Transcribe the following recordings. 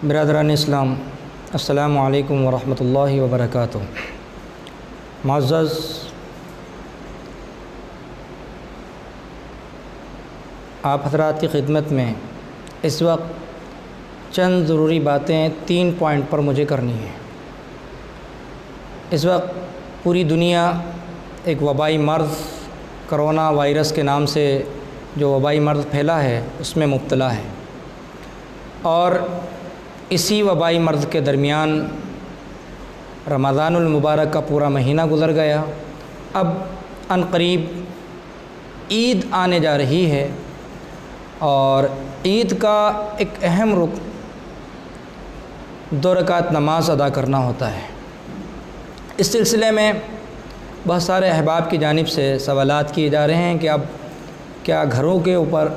برادران اسلام، السلام علیکم ورحمۃ اللہ وبرکاتہ۔ معزز آپ حضرات کی خدمت میں اس وقت چند ضروری باتیں 3 پوائنٹ پر مجھے کرنی ہیں۔ اس وقت پوری دنیا ایک وبائی مرض کرونا وائرس کے نام سے جو وبائی مرض پھیلا ہے اس میں مبتلا ہے، اور اسی وبائی مرض کے درمیان رمضان المبارک کا پورا مہینہ گزر گیا۔ اب عن قریب عید آنے جا رہی ہے، اور عید کا ایک اہم رکن 2 رکعت نماز ادا کرنا ہوتا ہے۔ اس سلسلے میں بہت سارے احباب کی جانب سے سوالات کیے جا رہے ہیں کہ اب کیا گھروں کے اوپر،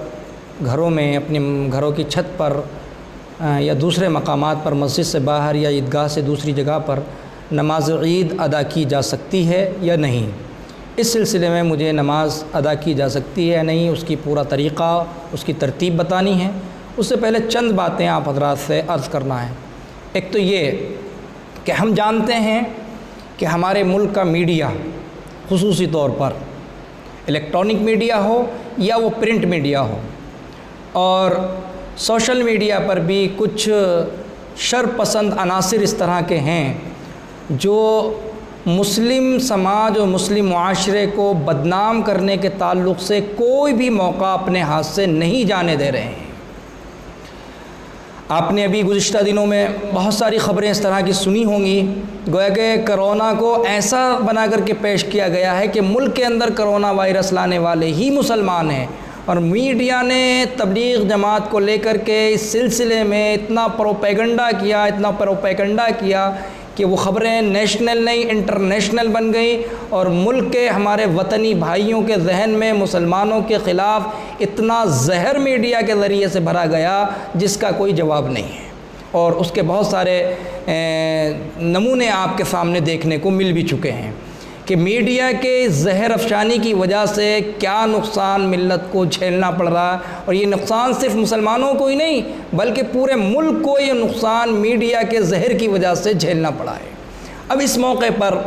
گھروں میں، اپنے گھروں کی چھت پر یا دوسرے مقامات پر، مسجد سے باہر یا عیدگاہ سے دوسری جگہ پر نماز عید ادا کی جا سکتی ہے یا نہیں؟ اس سلسلے میں مجھے نماز ادا کی جا سکتی ہے یا نہیں، اس کی پورا طریقہ، اس کی ترتیب بتانی ہے۔ اس سے پہلے چند باتیں آپ حضرات سے عرض کرنا ہے۔ ایک تو یہ کہ ہم جانتے ہیں کہ ہمارے ملک کا میڈیا، خصوصی طور پر الیکٹرانک میڈیا ہو یا وہ پرنٹ میڈیا ہو، اور سوشل میڈیا پر بھی کچھ شر پسند عناصر اس طرح کے ہیں جو مسلم سماج اور مسلم معاشرے کو بدنام کرنے کے تعلق سے کوئی بھی موقع اپنے ہاتھ سے نہیں جانے دے رہے ہیں۔ آپ نے ابھی گزشتہ دنوں میں بہت ساری خبریں اس طرح کی سنی ہوں گی، گویا کہ کرونا کو ایسا بنا کر کے پیش کیا گیا ہے کہ ملک کے اندر کرونا وائرس لانے والے ہی مسلمان ہیں، اور میڈیا نے تبلیغ جماعت کو لے کر کے اس سلسلے میں اتنا پروپیگنڈا کیا کہ وہ خبریں نیشنل نہیں انٹرنیشنل بن گئیں، اور ملک کے ہمارے وطنی بھائیوں کے ذہن میں مسلمانوں کے خلاف اتنا زہر میڈیا کے ذریعے سے بھرا گیا جس کا کوئی جواب نہیں ہے، اور اس کے بہت سارے نمونے آپ کے سامنے دیکھنے کو مل بھی چکے ہیں کہ میڈیا کے زہر افشانی کی وجہ سے کیا نقصان ملت کو جھیلنا پڑ رہا ہے، اور یہ نقصان صرف مسلمانوں کو ہی نہیں بلکہ پورے ملک کو یہ نقصان میڈیا کے زہر کی وجہ سے جھیلنا پڑا ہے۔ اب اس موقع پر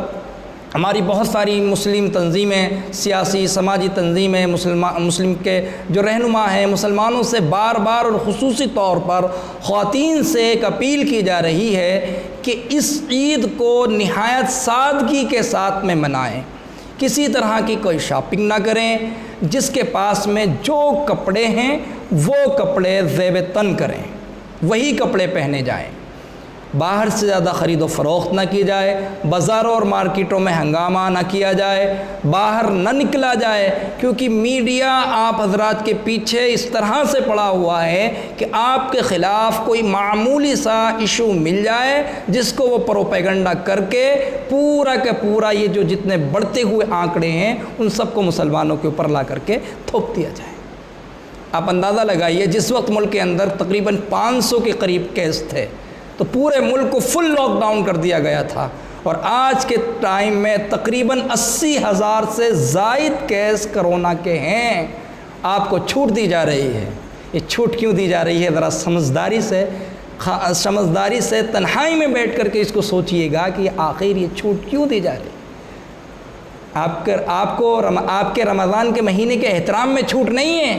ہماری بہت ساری مسلم تنظیمیں، سیاسی سماجی تنظیمیں، مسلم کے جو رہنما ہیں، مسلمانوں سے بار بار اور خصوصی طور پر خواتین سے ایک اپیل کی جا رہی ہے کہ اس عید کو نہایت سادگی کے ساتھ میں منائیں، کسی طرح کی کوئی شاپنگ نہ کریں، جس کے پاس میں جو کپڑے ہیں وہ کپڑے زیب تن کریں، وہی کپڑے پہنے جائیں، باہر سے زیادہ خرید و فروخت نہ کی جائے، بازاروں اور مارکیٹوں میں ہنگامہ نہ کیا جائے، باہر نہ نکلا جائے، کیونکہ میڈیا آپ حضرات کے پیچھے اس طرح سے پڑا ہوا ہے کہ آپ کے خلاف کوئی معمولی سا ایشو مل جائے جس کو وہ پروپیگنڈا کر کے پورا کا پورا یہ جو جتنے بڑھتے ہوئے آنکڑے ہیں ان سب کو مسلمانوں کے اوپر لا کر کے تھوپ دیا جائے۔ آپ اندازہ لگائیے، جس وقت ملک کے اندر تقریباً 500 کے قریب کیس تھے تو پورے ملک کو فل لاک ڈاؤن کر دیا گیا تھا، اور آج کے ٹائم میں تقریباً 80,000 سے زائد کیس کرونا کے ہیں۔ آپ کو چھوٹ دی جا رہی ہے، یہ چھوٹ کیوں دی جا رہی ہے؟ ذرا سمجھداری سے تنہائی میں بیٹھ کر کے اس کو سوچئے گا کہ آخر یہ چھوٹ کیوں دی جا رہی ہے؟ آپ کے رمضان کے مہینے کے احترام میں چھوٹ نہیں ہے،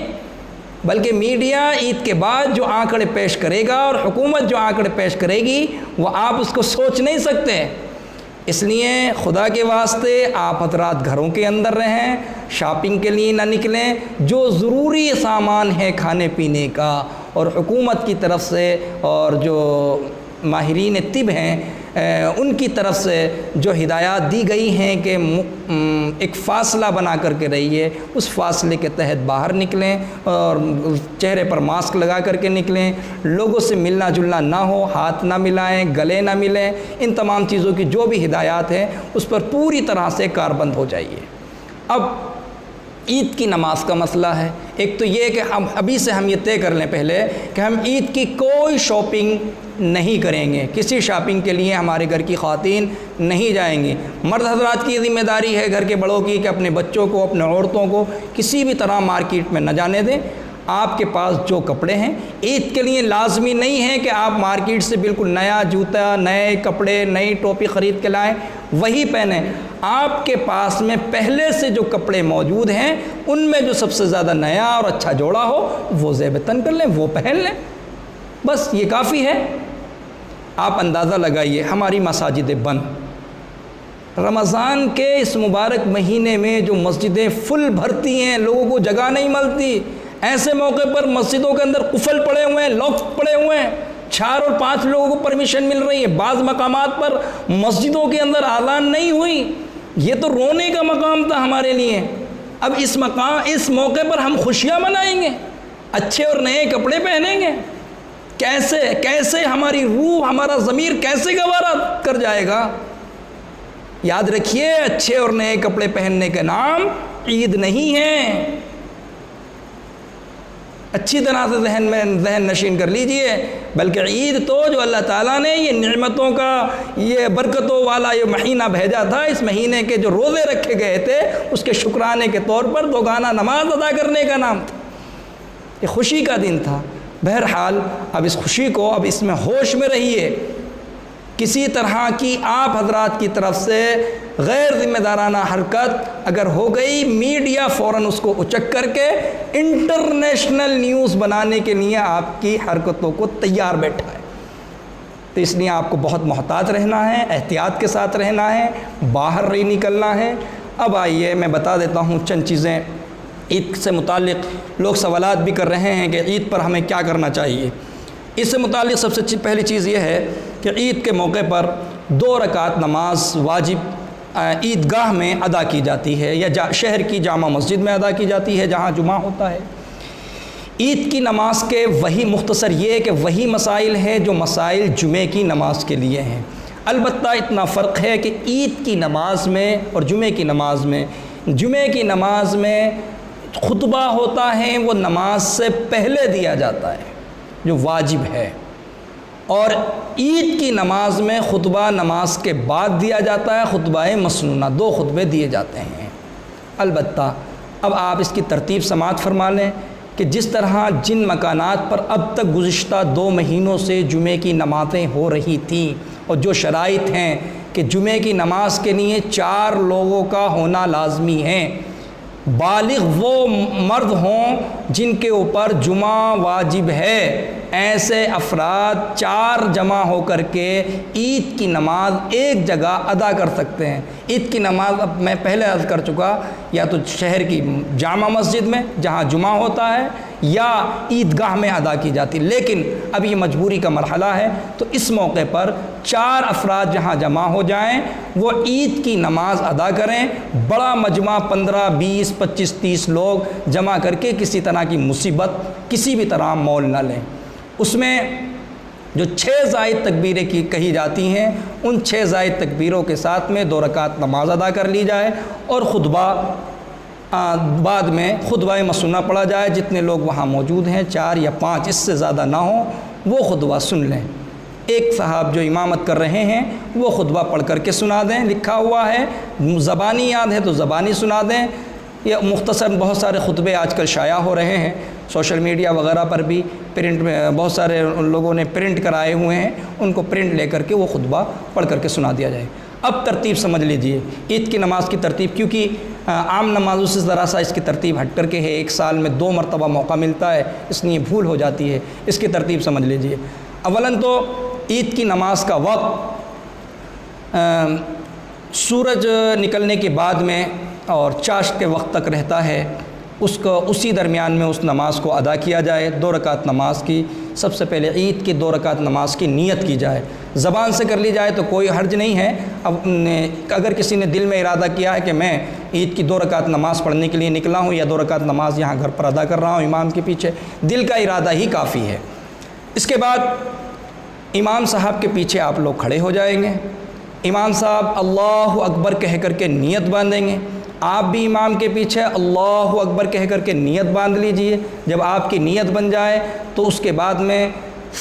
بلکہ میڈیا عید کے بعد جو آنکڑے پیش کرے گا اور حکومت جو آنکڑے پیش کرے گی وہ آپ اس کو سوچ نہیں سکتے۔ اس لیے خدا کے واسطے آپ حضرات گھروں کے اندر رہیں، شاپنگ کے لیے نہ نکلیں، جو ضروری سامان ہے کھانے پینے کا، اور حکومت کی طرف سے اور جو ماہرین طب ہیں ان کی طرف سے جو ہدایات دی گئی ہیں کہ ایک فاصلہ بنا کر کے رہیے، اس فاصلے کے تحت باہر نکلیں، اور چہرے پر ماسک لگا کر کے نکلیں، لوگوں سے ملنا جلنا نہ ہو، ہاتھ نہ ملائیں، گلے نہ ملیں، ان تمام چیزوں کی جو بھی ہدایات ہیں اس پر پوری طرح سے کاربند ہو جائیے۔ اب عید کی نماز کا مسئلہ ہے۔ ایک تو یہ کہ ابھی سے ہم یہ طے کر لیں پہلے کہ ہم عید کی کوئی شاپنگ نہیں کریں گے، کسی شاپنگ کے لیے ہمارے گھر کی خواتین نہیں جائیں گی۔ مرد حضرات کی ذمہ داری ہے گھر کے بڑوں کی کہ اپنے بچوں کو، اپنے عورتوں کو کسی بھی طرح مارکیٹ میں نہ جانے دیں۔ آپ کے پاس جو کپڑے ہیں عید کے لیے لازمی نہیں ہے کہ آپ مارکیٹ سے بالکل نیا جوتا، نئے کپڑے، نئی ٹوپی خرید کے لائیں وہی پہنیں۔ آپ کے پاس میں پہلے سے جو کپڑے موجود ہیں ان میں جو سب سے زیادہ نیا اور اچھا جوڑا ہو وہ زیب تن کر لیں، وہ پہن لیں، بس یہ کافی ہے۔ آپ اندازہ لگائیے ہماری مساجدیں بند، رمضان کے اس مبارک مہینے میں جو مسجدیں فل بھرتی ہیں، لوگوں کو جگہ نہیں ملتی، ایسے موقع پر مسجدوں کے اندر قفل پڑے ہوئے ہیں، لاک پڑے ہوئے ہیں، 4 اور 5 لوگوں کو پرمیشن مل رہی ہے، بعض مقامات پر مسجدوں کے اندر اذان نہیں ہوئی۔ یہ تو رونے کا مقام تھا ہمارے لیے۔ اب اس موقع پر ہم خوشیاں منائیں گے، اچھے اور نئے کپڑے پہنیں گے، کیسے ہماری روح، ہمارا ضمیر کیسے گوارا کر جائے گا؟ یاد رکھیے اچھے اور نئے کپڑے پہننے کا نام عید نہیں ہے۔ اچھی طرح سے ذہن نشین کر لیجئے، بلکہ عید تو جو اللہ تعالیٰ نے یہ نعمتوں کا، یہ برکتوں والا یہ مہینہ بھیجا تھا، اس مہینے کے جو روزے رکھے گئے تھے اس کے شکرانے کے طور پر دوگانہ نماز ادا کرنے کا نام تھا، یہ خوشی کا دن تھا۔ بہرحال اب اس خوشی کو، اب اس میں ہوش میں رہیے، کسی طرح کی آپ حضرات کی طرف سے غیر ذمہ دارانہ حرکت اگر ہو گئی، میڈیا فوراً اس کو اچک کر کے انٹرنیشنل نیوز بنانے کے لیے آپ کی حرکتوں کو تیار بیٹھا ہے۔ تو اس لیے آپ کو بہت محتاط رہنا ہے، احتیاط کے ساتھ رہنا ہے، باہر نہیں نکلنا ہے۔ اب آئیے میں بتا دیتا ہوں چند چیزیں عید سے متعلق۔ لوگ سوالات بھی کر رہے ہیں کہ عید پر ہمیں کیا کرنا چاہیے۔ اس سے متعلق سب سے پہلی چیز یہ ہے کہ عید کے موقع پر 2 رکعت نماز واجب عیدگاہ میں ادا کی جاتی ہے، یا شہر کی جامع مسجد میں ادا کی جاتی ہے جہاں جمعہ ہوتا ہے۔ عید کی نماز کے وہی مختصر یہ کہ وہی مسائل ہیں جو مسائل جمعے کی نماز کے لیے ہیں، البتہ اتنا فرق ہے کہ عید کی نماز میں اور جمعے کی نماز میں، جمعے کی نماز میں خطبہ ہوتا ہے وہ نماز سے پہلے دیا جاتا ہے جو واجب ہے، اور عید کی نماز میں خطبہ نماز کے بعد دیا جاتا ہے، خطبہ مسنونہ، 2 خطبے دیے جاتے ہیں۔ البتہ اب آپ اس کی ترتیب سماعت فرما لیں کہ جس طرح جن مکانات پر اب تک گزشتہ 2 مہینوں سے جمعے کی نمازیں ہو رہی تھیں، اور جو شرائط ہیں کہ جمعے کی نماز کے لیے 4 لوگوں کا ہونا لازمی ہے، بالغ وہ مرد ہوں جن کے اوپر جمعہ واجب ہے، ایسے افراد 4 جمع ہو کر کے عید کی نماز ایک جگہ ادا کر سکتے ہیں۔ عید کی نماز اب میں پہلے عرض کر چکا، یا تو شہر کی جامع مسجد میں جہاں جمعہ ہوتا ہے یا عیدگاہ میں ادا کی جاتی، لیکن اب یہ مجبوری کا مرحلہ ہے، تو اس موقع پر 4 افراد جہاں جمع ہو جائیں وہ عید کی نماز ادا کریں۔ بڑا مجمع 15، 20، 25، 30 لوگ جمع کر کے کسی طرح کی مصیبت کسی بھی طرح مول نہ لیں۔ اس میں جو 6 زائد تکبیریں کہی جاتی ہیں، ان 6 زائد تکبیروں کے ساتھ میں 2 رکعت نماز ادا کر لی جائے، اور خطبہ بعد میں خطبہ مسنونہ پڑھا جائے۔ جتنے لوگ وہاں موجود ہیں 4 یا 5، اس سے زیادہ نہ ہوں، وہ خطبہ سن لیں۔ ایک صاحب جو امامت کر رہے ہیں وہ خطبہ پڑھ کر کے سنا دیں، لکھا ہوا ہے، زبانی یاد ہے تو زبانی سنا دیں۔ یہ مختصر بہت سارے خطبے آج کل شائع ہو رہے ہیں، سوشل میڈیا وغیرہ پر بھی پرنٹ میں بہت سارے لوگوں نے پرنٹ کرائے ہوئے ہیں، ان کو پرنٹ لے کر کے وہ خطبہ پڑھ کر کے سنا دیا جائے۔ اب ترتیب سمجھ لیجئے، عید کی نماز کی ترتیب، کیونکہ عام نمازوں سے ذرا سا اس کی ترتیب ہٹ کر کے ہے، 1 سال میں 2 مرتبہ موقع ملتا ہے، اس لیے بھول ہو جاتی ہے۔ اس کی ترتیب سمجھ لیجئے۔ اولاً تو عید کی نماز کا وقت سورج نکلنے کے بعد میں اور چاشت کے وقت تک رہتا ہے، اسی درمیان میں اس نماز کو ادا کیا جائے۔ 2 رکعت نماز کی سب سے پہلے عید کی 2 رکعت نماز کی نیت کی جائے، زبان سے کر لی جائے تو کوئی حرج نہیں ہے۔ اب اگر کسی نے دل میں ارادہ کیا ہے کہ میں عید کی 2 رکعت نماز پڑھنے کے لیے نکلا ہوں، یا 2 رکعت نماز یہاں گھر پر ادا کر رہا ہوں امام کے پیچھے، دل کا ارادہ ہی کافی ہے۔ اس کے بعد امام صاحب کے پیچھے آپ لوگ کھڑے ہو جائیں گے، امام صاحب اللہ اکبر کہہ کر کے نیت باندھیں گے، آپ بھی امام کے پیچھے اللہ اکبر کہہ کر کے نیت باندھ لیجئے۔ جب آپ کی نیت بن جائے تو اس کے بعد میں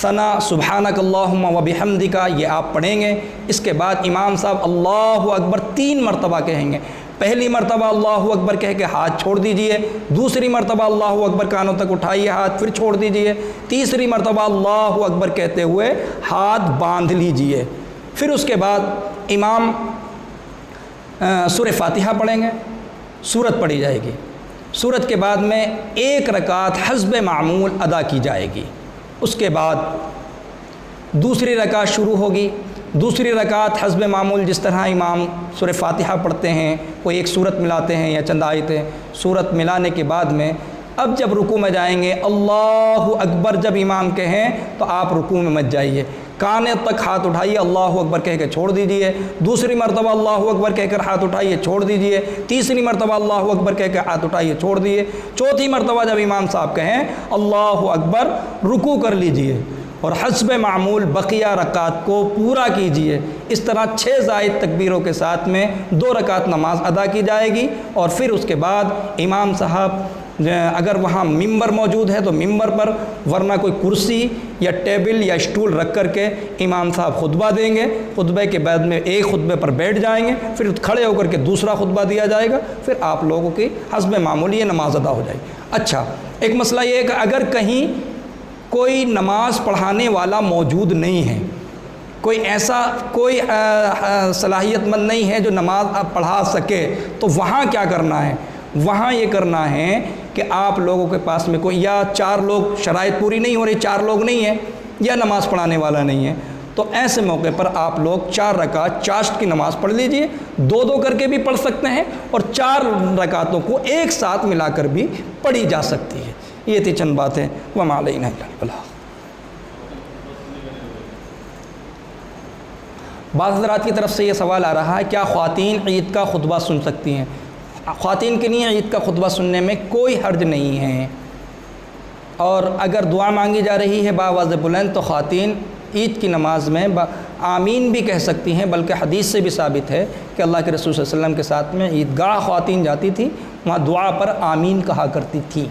ثنا سبحانک اللہم و بحمدک یہ آپ پڑھیں گے۔ اس کے بعد امام صاحب اللہ اکبر 3 مرتبہ کہیں گے۔ پہلی مرتبہ اللہ اکبر کہہ کے ہاتھ چھوڑ دیجئے، دوسری مرتبہ اللہ اکبر کانوں تک اٹھائیے ہاتھ، پھر چھوڑ دیجئے، تیسری مرتبہ اللہ اکبر کہتے ہوئے ہاتھ باندھ لیجئے۔ پھر اس کے بعد امام سورہ فاتحہ پڑھیں گے، سورت پڑھی جائے گی، سورت کے بعد میں ایک رکعت حسب معمول ادا کی جائے گی۔ اس کے بعد دوسری رکعت شروع ہوگی، دوسری رکعت حسب معمول جس طرح امام سورہ فاتحہ پڑھتے ہیں، کوئی ایک سورت ملاتے ہیں یا چند آیتیں، سورت ملانے کے بعد میں اب جب رکوع میں جائیں گے اللہ اکبر جب امام کہیں تو آپ رکوع میں مت جائیے، کانے تک ہاتھ اٹھائیے، اللہ اکبر کہہ کے چھوڑ دیجئے، دوسری مرتبہ اللہ اکبر کہہ کر ہاتھ اٹھائیے چھوڑ دیجئے، تیسری مرتبہ اللہ اکبر کہہ کے ہاتھ اٹھائیے چھوڑ دیجئے، چوتھی مرتبہ جب امام صاحب کہیں اللہ اکبر رکوع کر لیجئے اور حسب معمول بقیہ رکعت کو پورا کیجئے۔ اس طرح 6 زائد تکبیروں کے ساتھ میں 2 رکعت نماز ادا کی جائے گی، اور پھر اس کے بعد امام صاحب اگر وہاں ممبر موجود ہے تو ممبر پر، ورنہ کوئی کرسی یا ٹیبل یا اسٹول رکھ کر کے امام صاحب خطبہ دیں گے، خطبے کے بعد میں ایک خطبے پر بیٹھ جائیں گے، پھر کھڑے ہو کر کے دوسرا خطبہ دیا جائے گا، پھر آپ لوگوں کی حسب معمول یہ نماز ادا ہو جائے گی۔ اچھا، ایک مسئلہ یہ ہے کہ اگر کہیں کوئی نماز پڑھانے والا موجود نہیں ہے، کوئی ایسا کوئی صلاحیت مند نہیں ہے جو نماز پڑھا سکے، تو وہاں کیا کرنا ہے؟ وہاں یہ کرنا ہے کہ آپ لوگوں کے پاس میں کوئی یا 4 لوگ، شرائط پوری نہیں ہو رہی، 4 لوگ نہیں ہیں یا نماز پڑھانے والا نہیں ہے، تو ایسے موقع پر آپ لوگ 4 رکعت چاشت کی نماز پڑھ لیجئے، 2 کر کے بھی پڑھ سکتے ہیں اور 4 رکعتوں کو ایک ساتھ ملا کر بھی پڑھی جا سکتی ہے۔ یہ تھی چند باتیں۔ وما علینا الا البلاغ۔ بعض حضرات کی طرف سے یہ سوال آ رہا ہے کیا خواتین عید کا خطبہ سن سکتی ہیں؟ خواتین کے لیے عید کا خطبہ سننے میں کوئی حرج نہیں ہے، اور اگر دعا مانگی جا رہی ہے بآواز بلند تو خواتین عید کی نماز میں آمین بھی کہہ سکتی ہیں، بلکہ حدیث سے بھی ثابت ہے کہ اللہ کے رسول صلی اللہ علیہ وسلم کے ساتھ میں عیدگاہ خواتین جاتی تھی، وہاں دعا پر آمین کہا کرتی تھی۔